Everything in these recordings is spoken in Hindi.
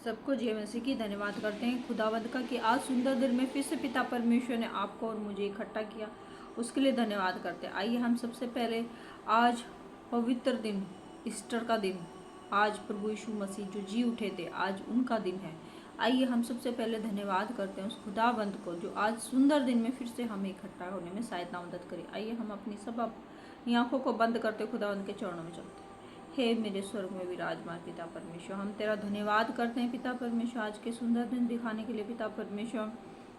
सबको जय मसीह की धन्यवाद करते हैं खुदावंद का कि आज सुंदर दिन में फिर से पिता परमेश्वर ने आपको और मुझे इकट्ठा किया, उसके लिए धन्यवाद करते हैं। आइए हम सबसे पहले आज पवित्र दिन, ईस्टर का दिन, आज प्रभु यीशु मसीह जो जी उठे थे, आज उनका दिन है। आइए हम सबसे पहले धन्यवाद करते हैं उस खुदावंद को जो आज सुंदर दिन में फिर से हमें इकट्ठा होने में सहायता मदद करे। आइए हम अपनी सब आंखों को बंद करते खुदावंद के चरणों में चलते हैं। हे मेरे स्वर्ग में विराजमान पिता परमेश्वर, हम तेरा धन्यवाद करते हैं पिता परमेश्वर आज के सुंदर दिन दिखाने के लिए पिता परमेश्वर।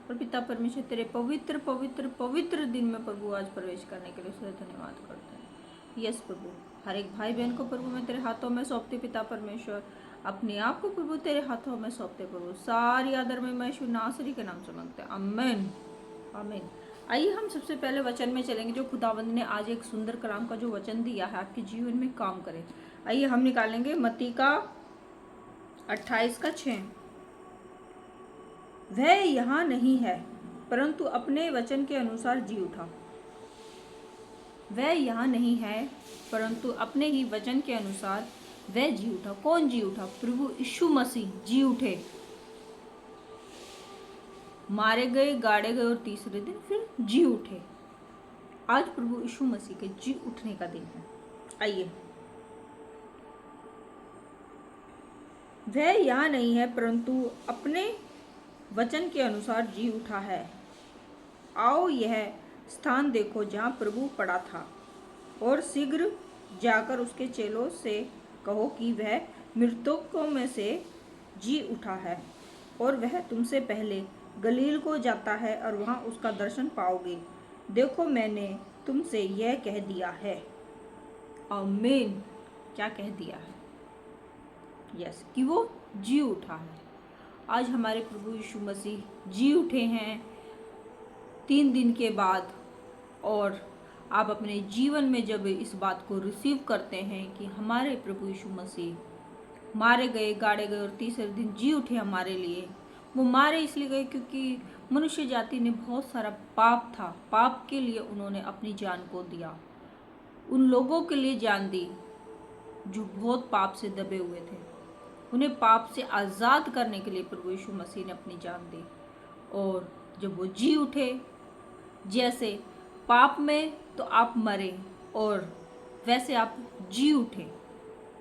और पिता परमेश्वर तेरे पवित्र पवित्र पवित्र दिन में प्रभु आज प्रवेश करने के लिए उससे धन्यवाद करते हैं। यस प्रभु, हर एक भाई बहन को प्रभु मैं तेरे हाथों में सौंपते पिता परमेश्वर, अपने आप को प्रभु तेरे हाथों में सौंपते प्रभु। सारी आदर में मैं यीशु नासरी के नाम से मांगते हैं, आमीन आमीन। आइए हम सबसे पहले वचन में चलेंगे जो खुदावंद ने आज एक सुंदर कलाम का जो वचन दिया है आपके जीवन में काम करे। आइए हम निकालेंगे मत्ती का 28:6। वह यहाँ नहीं है परंतु अपने वचन के अनुसार जी उठा। वह यहाँ नहीं है परंतु अपने ही वचन के अनुसार वह जी उठा। कौन जी उठा? प्रभु यीशु मसीह जी उठे, मारे गए, गाड़े गए और तीसरे दिन फिर जी उठे। आज प्रभु यीशु मसीह के जी उठने का दिन है। आइए, वह यहाँ नहीं है परंतु अपने वचन के अनुसार जी उठा है। आओ यह स्थान देखो जहाँ प्रभु पड़ा था, और शीघ्र जाकर उसके चेलों से कहो कि वह मृतकों में से जी उठा है, और वह तुमसे पहले गलील को जाता है और वहाँ उसका दर्शन पाओगे। देखो मैंने तुमसे यह कह दिया है। आमीन। क्या कह दिया है? यस, कि वो जी उठा है। आज हमारे प्रभु यीशु मसीह जी उठे हैं 3 दिन के बाद। और आप अपने जीवन में जब इस बात को रिसीव करते हैं कि हमारे प्रभु यीशु मसीह मारे गए, गाड़े गए और तीसरे दिन जी उठे हमारे लिए। वो मारे इसलिए गए क्योंकि मनुष्य जाति ने बहुत सारा पाप था, पाप के लिए उन्होंने अपनी जान को दिया। उन लोगों के लिए जान दी जो बहुत पाप से दबे हुए थे। उन्हें पाप से आज़ाद करने के लिए प्रभु यीशु मसीह ने अपनी जान दी। और जब वो जी उठे, जैसे पाप में तो आप मरे और वैसे आप जी उठे।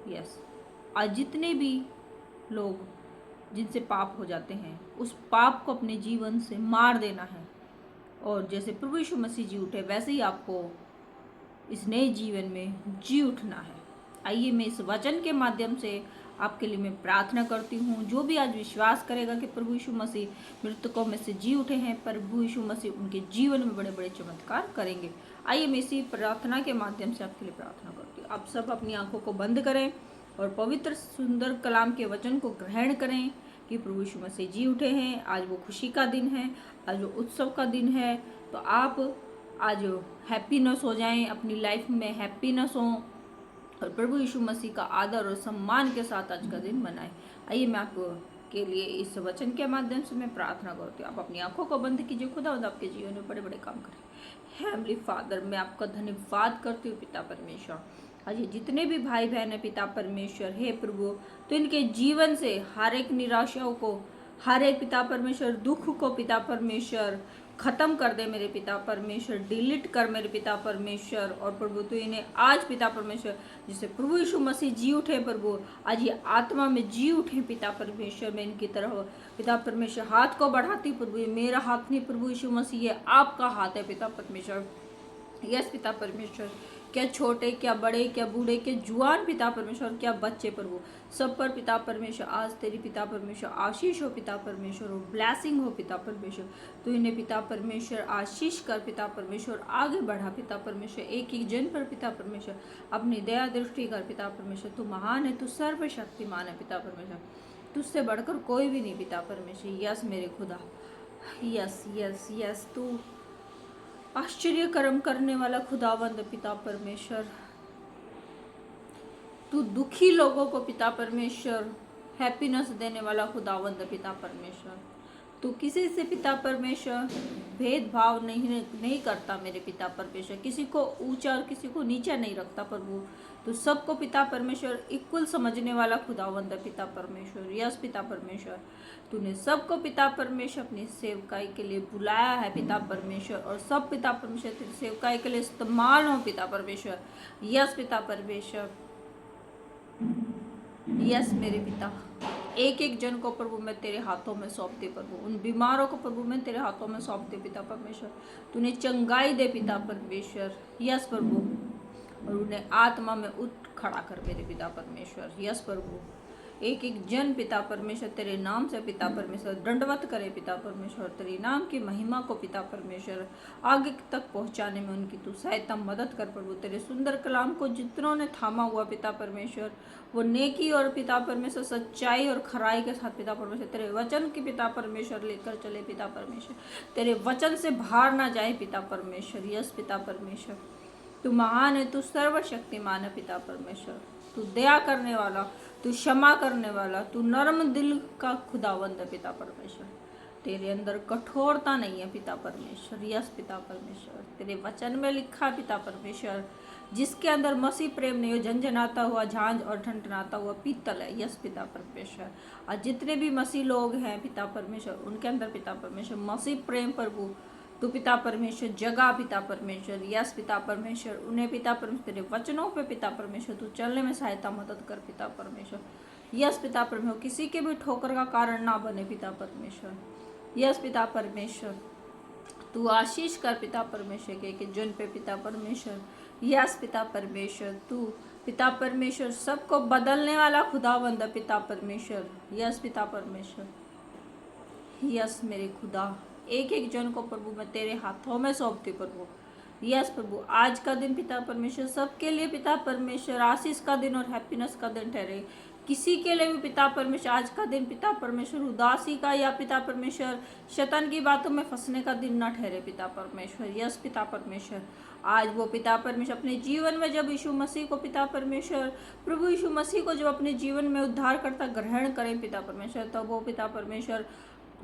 यस, आज जितने भी लोग जिनसे पाप हो जाते हैं, उस पाप को अपने जीवन से मार देना है। और जैसे प्रभु यीशु मसीह जी उठे, वैसे ही आपको इस नए जीवन में जी उठना है। आइए मैं इस वचन के माध्यम से आपके लिए मैं प्रार्थना करती हूँ। जो भी आज विश्वास करेगा कि प्रभु यीशु मसीह मृतकों में से जी उठे हैं, प्रभु यीशु मसीह उनके जीवन में बड़े बड़े चमत्कार करेंगे। आइए मैं इसी प्रार्थना के माध्यम से आपके लिए प्रार्थना करती हूँ। आप सब अपनी आंखों को बंद करें और पवित्र सुंदर कलाम के वचन को ग्रहण करें कि प्रभु यीशु मसीह जी उठे हैं। आज वो खुशी का दिन है, आज वो उत्सव का दिन है। तो आप आज हैप्पीनेस हो जाएं, अपनी लाइफ में हैप्पीनेस हो और प्रभु यीशु मसीह का आदर और सम्मान के साथ आज का दिन मनाएं। आइए मैं आपको के लिए इस वचन के माध्यम से मैं प्रार्थना करती हूँ। आप अपनी आंखों को बंद कीजिए। खुदावंद आपके जीवन में बड़े बड़े काम करें। हेवनली फादर, मैं आपका धन्यवाद करती हूँ पिता परमेश्वर। आज ये जितने भी भाई बहन है पिता परमेश्वर, हे प्रभु, तो इनके जीवन से हर एक निराशाओं को, हर एक पिता परमेश्वर दुख को पिता परमेश्वर खत्म कर दे मेरे पिता परमेश्वर, डिलीट कर मेरे पिता परमेश्वर। और प्रभु तो इन्हें आज पिता परमेश्वर, जिसे प्रभु यीशु मसीह जी उठे प्रभु, आज ये आत्मा में जी उठे पिता परमेश्वर। मैं इनकी तरफ पिता परमेश्वर हाथ को बढ़ाती प्रभु, ये मेरा हाथ नहीं प्रभु यीशु मसीह, ये आपका हाथ है पिता परमेश्वर। यस पिता परमेश्वर, क्या छोटे, क्या बड़े, क्या बूढ़े, क्या जुआन पिता परमेश्वर, क्या बच्चे प्रभु, सब पर पिता परमेश्वर आज तेरी पिता परमेश्वर आशीष हो पिता परमेश्वर, और ब्लेसिंग हो पिता परमेश्वर। तो इन्हें पिता परमेश्वर आशीष कर पिता परमेश्वर, आगे बढ़ा पिता परमेश्वर, एक एक जन पर पिता परमेश्वर अपनी दया दृष्टि कर पिता परमेश्वर। तू महान है, तू सर्वशक्तिमान है पिता परमेश्वर, तुझसे बढ़कर कोई भी नहीं पिता परमेश्वर। यस मेरे खुदा, यस यस यस, तू आश्चर्य कर्म करने वाला खुदावंद पिता परमेश्वर, तू दुखी लोगों को पिता परमेश्वर हैप्पीनेस देने वाला खुदावंद पिता परमेश्वर, तू किसी से पिता परमेश्वर भेदभाव नहीं करता मेरे पिता परमेश्वर, किसी को ऊंचा और किसी को नीचा नहीं रखता प्रभु। तू सबको पिता परमेश्वर इक्वल समझने वाला खुदावंद है पिता परमेश्वर। यस पिता परमेश्वर, तूने सबको पिता परमेश्वर अपनी सेवकाई के लिए बुलाया है पिता परमेश्वर, और सब पिता परमेश्वर तेरी सेवकाई के लिए इस्तेमाल हो पिता परमेश्वर। यस पिता परमेश्वर, यस मेरे पिता, एक एक जन को प्रभु मैं तेरे हाथों में सौंपती प्रभु, उन बीमारों को प्रभु मैं तेरे हाथों में सौंपती पिता परमेश्वर। तूने चंगाई दे पिता परमेश्वर। यस प्रभु, और उन्हें आत्मा में उठ खड़ा कर मेरे पिता परमेश्वर। यस प्रभु, एक एक जन पिता परमेश्वर तेरे नाम से पिता परमेश्वर दंडवत करे पिता परमेश्वर, तेरे नाम की महिमा को पिता परमेश्वर आगे तक पहुंचाने में उनकी तू सहायता मदद कर प्रभु। तेरे सुंदर कलाम को जितनों ने थामा हुआ पिता परमेश्वर, वो नेकी और पिता परमेश्वर सच्चाई और खराई के साथ पिता परमेश्वर तेरे वचन की पिता परमेश्वर लेकर चले पिता परमेश्वर, तेरे वचन से बाहर ना जाए पिता परमेश्वर। यस पिता परमेश्वर, तू महान है, तू सर्वशक्तिमान है पिता परमेश्वर, तू दया करने वाला, तू क्षमा करने वाला, तू नरम दिल का खुदावंद है पिता परमेश्वर। तेरे अंदर कठोरता नहीं है पिता परमेश्वर। यस पिता परमेश्वर, तेरे वचन में लिखा पिता परमेश्वर, जिसके अंदर मसीह प्रेम नहीं हो झंझनाता हुआ झांझ और ठनठनाता हुआ पीतल है। यस पिता परमेश्वर, और जितने भी मसीह लोग हैं पिता परमेश्वर, उनके अंदर पिता परमेश्वर मसीह प्रेम प्रभु तू पिता परमेश्वर जगा पिता परमेश्वर। यस पिता परमेश्वर, उन्हें पिता परमेश्वर तेरे वचनों पे पिता परमेश्वर तू चलने में सहायता मदद कर पिता परमेश्वर। यस पिता परमेश्वर, किसी के भी ठोकर का कारण ना बने पिता परमेश्वर। यस पिता परमेश्वर, तू आशीष कर पिता परमेश्वर के जन पे पिता परमेश्वर। यस पिता परमेश्वर, तू पिता परमेश्वर सबको बदलने वाला खुदावंद है पिता परमेश्वर। यस पिता परमेश्वर, यस मेरे खुदा, एक एक जन को प्रभु मैं तेरे हाथों में सौंपती प्रभु। यस प्रभु, आज का दिन पिता परमेश्वर सबके लिए पिता परमेश्वर आशीष का दिन और हैप्पीनेस का दिन ठहरे। किसी के लिए भी पिता परमेश्वर आज का दिन पिता परमेश्वर उदासी का या पिता परमेश्वर शैतान की बातों में फंसने का दिन ना ठहरे पिता परमेश्वर। यस पिता परमेश्वर, आज वो पिता परमेश्वर अपने जीवन में जब यीशु मसीह को पिता परमेश्वर प्रभु यीशु मसीह को जब अपने जीवन में उद्धार करता ग्रहण करें पिता परमेश्वर, तब वो पिता परमेश्वर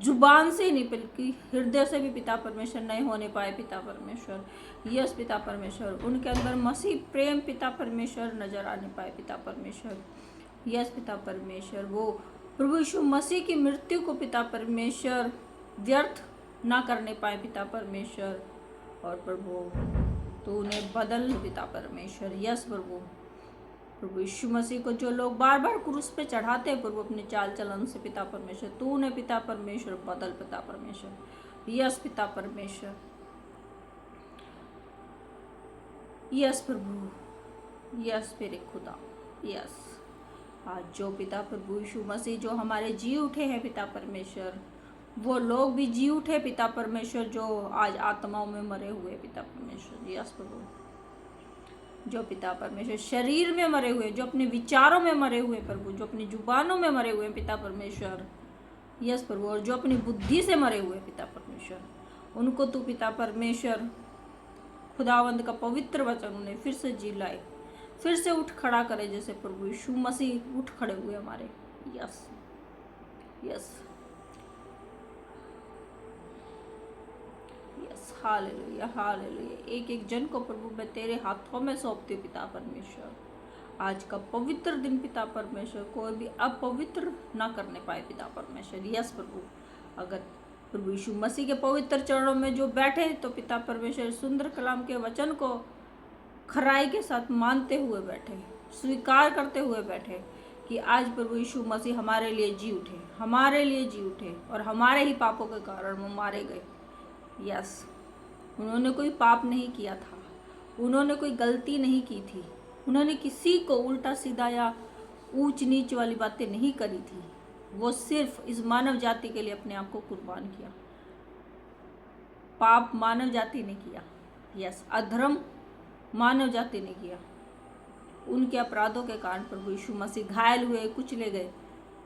जुबान से नहीं बल्कि हृदय से भी पिता परमेश्वर नहीं होने पाए पिता परमेश्वर। यस पिता परमेश्वर, उनके अंदर मसीह प्रेम पिता परमेश्वर नजर आने पाए पिता परमेश्वर। यस पिता परमेश्वर, वो प्रभु यीशु मसीह की मृत्यु को पिता परमेश्वर व्यर्थ ना करने पाए पिता परमेश्वर, और प्रभु तो उन्हें बदल पिता परमेश्वर। यस प्रभु यीशु मसीह को जो लोग बार बार क्रूस पे चढ़ाते हैं प्रभु अपने चाल चलन से पिता परमेश्वर, तू उन्हें पिता परमेश्वर बदल पिता परमेश्वर। यस पिता परमेश्वर, यस प्रभु, यस मेरे खुदा। यस, आज जो पिता प्रभु यीशु मसीह जो हमारे जी उठे हैं पिता परमेश्वर, वो लोग भी जी उठे पिता परमेश्वर जो आज आत्माओं में मरे हुए पिता परमेश्वर। यस प्रभु, जो पिता परमेश्वर शरीर में मरे हुए, जो अपने विचारों में मरे हुए प्रभु, जो अपनी जुबानों में मरे हुए पिता परमेश्वर। यस प्रभु, और जो अपनी बुद्धि से मरे हुए पिता परमेश्वर, उनको तू पिता परमेश्वर खुदावंद का पवित्र वचन उन्हें फिर से जी लाए, फिर से उठ खड़ा करे, जैसे प्रभु यीशु मसीह उठ खड़े हुए हमारे। Yes yes yes, hallelujah hallelujah. एक एक जन को प्रभु मैं तेरे हाथों में सौंपती हूँ पिता परमेश्वर। आज का पवित्र दिन पिता परमेश्वर कोई भी अपवित्र ना करने पाए पिता परमेश्वर। यस प्रभु, अगर प्रभु यीशु मसीह के पवित्र चरणों में जो बैठे तो पिता परमेश्वर सुंदर कलाम के वचन को खराई के साथ मानते हुए बैठे, स्वीकार करते हुए बैठे कि आज प्रभु यीशु मसीह हमारे लिए जी उठे, हमारे लिए जी उठे, और हमारे ही पापों के कारण वो मारे गए। यस, उन्होंने कोई पाप नहीं किया था, उन्होंने कोई गलती नहीं की थी, उन्होंने किसी को उल्टा सीधा या ऊंच नीच वाली बातें नहीं करी थी। वो सिर्फ इस मानव जाति के लिए अपने आप को कुर्बान किया। पाप मानव जाति ने किया। यस, अधर्म मानव जाति ने किया। उनके अपराधों के कारण प्रभु यीशु मसीह घायल हुए, कुचले गए,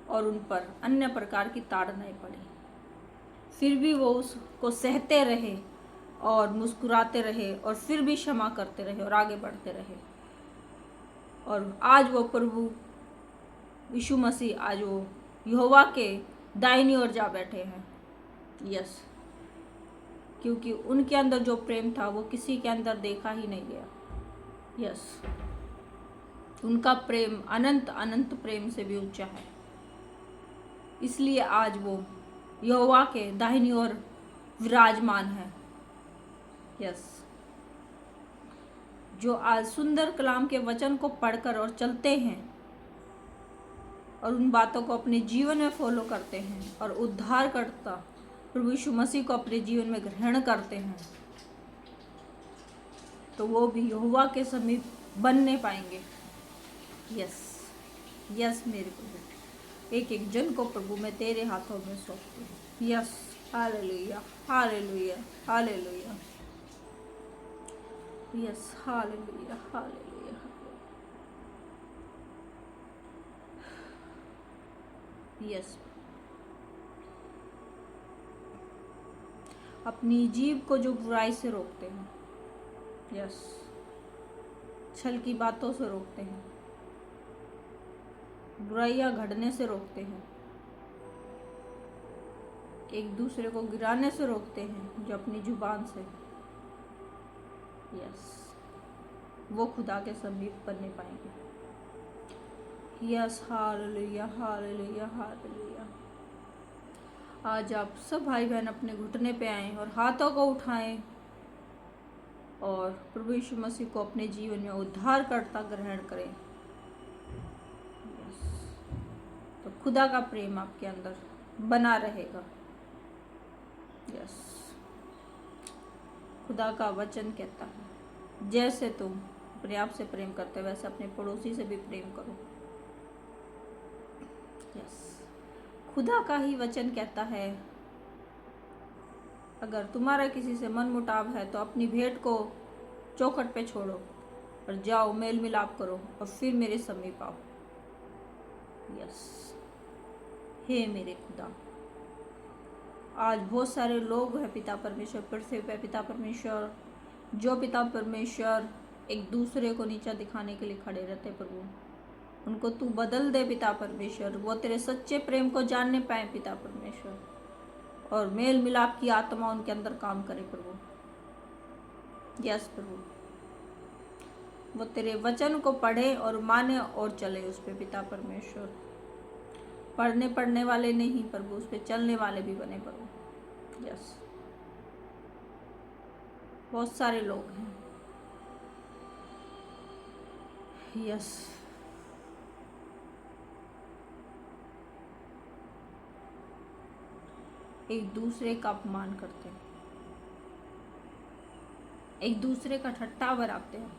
और उन पर अन्य प्रकार की ताड़नाएं पड़ी। फिर भी वो उसको सहते रहे और मुस्कुराते रहे, और फिर भी क्षमा करते रहे और आगे बढ़ते रहे। और आज वो प्रभु यीशु मसीह आज वो यहोवा के दाहिनी ओर जा बैठे हैं, यस, क्योंकि उनके अंदर जो प्रेम था वो किसी के अंदर देखा ही नहीं गया। यस, उनका प्रेम अनंत अनंत प्रेम से भी ऊंचा है। इसलिए आज वो यहोवा के दाहिनी ओर विराजमान है। यस, जो आज सुंदर कलाम के वचन को पढ़कर और चलते हैं और उन बातों को अपने जीवन में फॉलो करते हैं और उद्धारकर्ता प्रभु यीशु मसीह को अपने जीवन में ग्रहण करते हैं, तो वो भी यहोवा के समीप बनने पाएंगे। यस, यस मेरे प्रभु, एक एक जन को प्रभु मैं तेरे हाथों में सौंपती हूँ। Yes, hallelujah, hallelujah, hallelujah. Yes, hallelujah, hallelujah. Yes, अपनी जीभ को जो बुराई से रोकते हैं, यस, छल की बातों से रोकते हैं, बुराइयां घड़ने से रोकते हैं, एक दूसरे को गिराने से रोकते हैं, जो अपनी जुबान से, यस, वो खुदा के समीप बनने पाएंगे। Yes, hallelujah, hallelujah, hallelujah. आज आप सब भाई बहन अपने घुटने पे आएं और हाथों को उठाएं और प्रभु यीशु मसीह को अपने जीवन में उद्धारकर्ता ग्रहण करें। यस, तो खुदा का प्रेम आपके अंदर बना रहेगा। यस, खुदा का वचन कहता है, जैसे तुम अपने आप से प्रेम करते हो वैसे अपने पड़ोसी से भी प्रेम करो। यस, खुदा का ही वचन कहता है, अगर तुम्हारा किसी से मन मुटाव है तो अपनी भेंट को चौखट पे छोड़ो और जाओ मेल मिलाप करो और फिर मेरे समीप आओ। यस, हे मेरे खुदा, आज बहुत सारे लोग हैं पिता परमेश्वर, पृथ्वी पे पिता परमेश्वर, जो पिता परमेश्वर एक दूसरे को नीचा दिखाने के लिए खड़े रहते। प्रभु उनको तू बदल दे पिता परमेश्वर, वो तेरे सच्चे प्रेम को जानने पाए पिता परमेश्वर, और मेल मिलाप की आत्मा उनके अंदर काम करे प्रभु। यस प्रभु, वो तेरे वचन को पढ़े और माने और चले उस पे पिता परमेश्वर, पढ़ने वाले नहीं प्रभु, उस पे चलने वाले भी बने प्रभु। यस, बहुत सारे लोग हैं। यस, एक दूसरे का अपमान करते हैं, एक दूसरे का ठट्ठा बराबते हैं।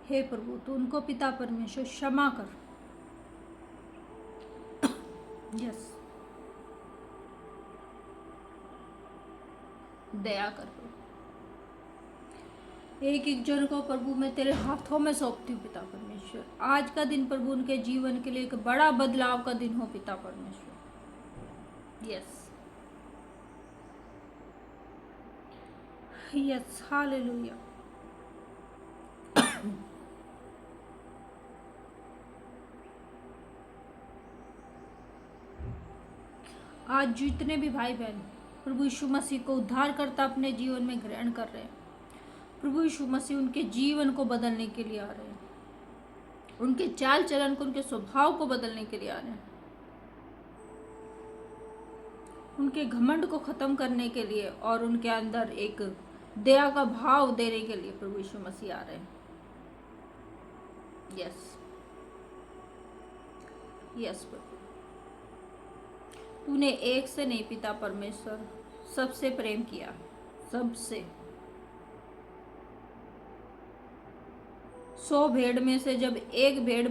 हे प्रभु, तू उनको पिता परमेश्वर क्षमा कर। यस, दया कर प्रभु। एक एक जन को प्रभु मैं तेरे हाथों में सौंपती हूँ पिता परमेश्वर। आज का दिन प्रभु उनके जीवन के लिए एक बड़ा बदलाव का दिन हो पिता परमेश्वर। Yes, yes, hallelujah. आज जितने भी भाई बहन प्रभु यीशु मसीह को उद्धारकर्ता अपने जीवन में ग्रहण कर रहे हैं, प्रभु यीशु मसीह उनके जीवन को बदलने के लिए आ रहे हैं, उनके चाल चलन को, उनके स्वभाव को बदलने के लिए आ रहे हैं, उनके घमंड को खत्म करने के लिए और उनके अंदर एक दया का भाव देने के लिए प्रभु यीशु मसीह आ रहे हैं। यस, यस प्रभु, तूने एक से नहीं पिता परमेश्वर, सबसे प्रेम किया, सबसे। 100 भेड़ में से जब एक भेड़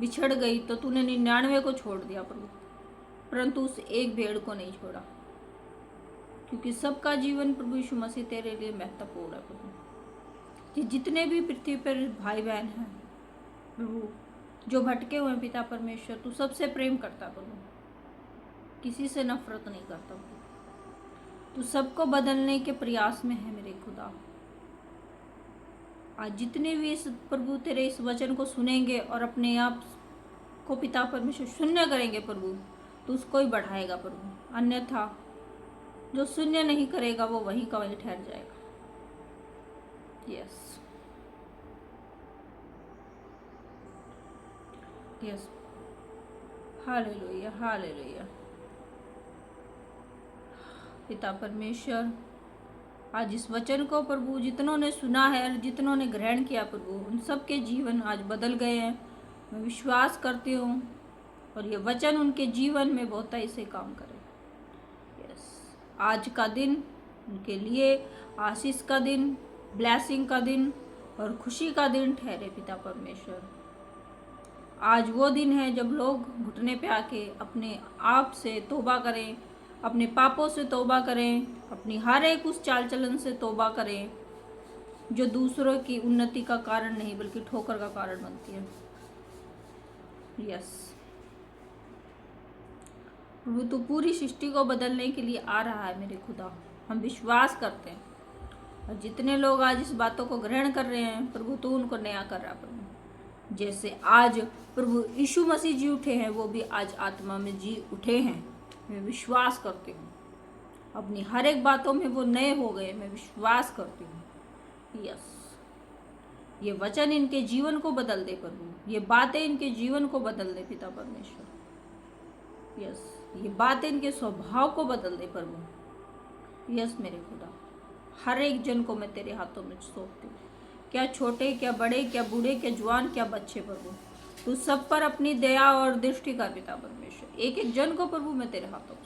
बिछड़ गई तो तूने 99 को छोड़ दिया प्रभु, परंतु उस एक भेड़ को नहीं छोड़ा, क्योंकि सबका जीवन प्रभु यीशु मसीह तेरे लिए महत्वपूर्ण है प्रभु। कि जितने भी पृथ्वी पर भाई बहन हैं प्रभु, जो भटके हुए पिता परमेश्वर, तू सबसे प्रेम करता प्रभु, किसी से नफरत नहीं करता प्रभु, तू सबको बदलने के प्रयास में है मेरे खुदा। आज जितने भी इस प्रभु तेरे इस वचन को सुनेंगे और अपने आप को पिता परमेश्वर शून्य करेंगे प्रभु, तो उसको ही बढ़ाएगा प्रभु। अन्यथा जो शून्य नहीं करेगा वो वहीं का वहीं ठहर जाएगा। Yes yes, hallelujah hallelujah. पिता परमेश्वर, आज इस वचन को प्रभु जितनों ने सुना है और जितनों ने ग्रहण किया प्रभु, उन सब के जीवन आज बदल गए हैं। मैं विश्वास करती हूँ और ये वचन उनके जीवन में बहुत ऐसे काम करे। यस, आज का दिन उनके लिए आशीष का दिन, ब्लेसिंग का दिन और खुशी का दिन ठहरे पिता परमेश्वर। आज वो दिन है जब लोग घुटने पे आके अपने आप से तौबा करें, अपने पापों से तौबा करें, अपनी हर एक उस चाल चलन से तौबा करें जो दूसरों की उन्नति का कारण नहीं बल्कि ठोकर का कारण बनती है। यस प्रभु, तू पूरी सृष्टि को बदलने के लिए आ रहा है मेरे खुदा, हम विश्वास करते हैं। और जितने लोग आज इस बातों को ग्रहण कर रहे हैं प्रभु, तू उनको नया कर रहा प्रभु। जैसे आज प्रभु यीशु मसीह जी उठे हैं, वो भी आज आत्मा में जी उठे हैं। मैं विश्वास करती हूँ अपनी हर एक बातों में वो नए हो गए, मैं विश्वास करती हूँ। यस, ये वचन इनके जीवन को बदल दे प्रभु, ये बातें इनके जीवन को बदल दे पिता परमेश्वर। यस, ये बातें इनके स्वभाव को बदल दे प्रभु। यस मेरे खुदा, हर एक जन को मैं तेरे हाथों में सौंपती हूँ, क्या छोटे क्या बड़े, क्या बूढ़े क्या जवान क्या बच्चे प्रभु, तू सब पर अपनी दया और दृष्टि कर पिता परमेश्वर। एक एक जन को प्रभु मैं तेरे हाथों में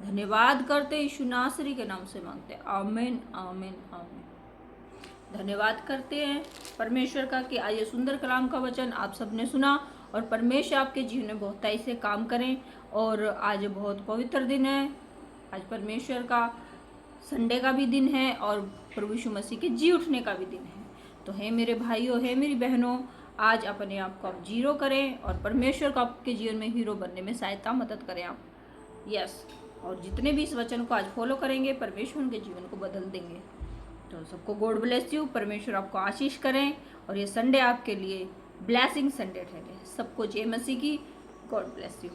धन्यवाद करते यीशु नासरी के नाम से मांगते, आमीन आमीन आमीन। धन्यवाद करते हैं परमेश्वर का कि आज ये सुंदर कलाम का वचन आप सबने सुना और परमेश्वर आपके जीवन में बहुत ऐसे काम करें। और आज बहुत पवित्र दिन है, आज परमेश्वर का संडे का भी दिन है और प्रभु यीशु मसीह के जी उठने का भी दिन है। तो हे मेरे भाइयों, हे मेरी बहनों, आज अपने आप को आप जीरो करें और परमेश्वर को आपके जीवन में हीरो बनने में सहायता मदद करें आप। यस, और जितने भी इस वचन को आज फॉलो करेंगे परमेश्वर उनके जीवन को बदल देंगे। तो सबको गॉड ब्लेस यू, परमेश्वर आपको आशीष करें और ये संडे आपके लिए ब्लेसिंग संडे ठहरे। सबको जय मसीह की, गॉड ब्लेस यू।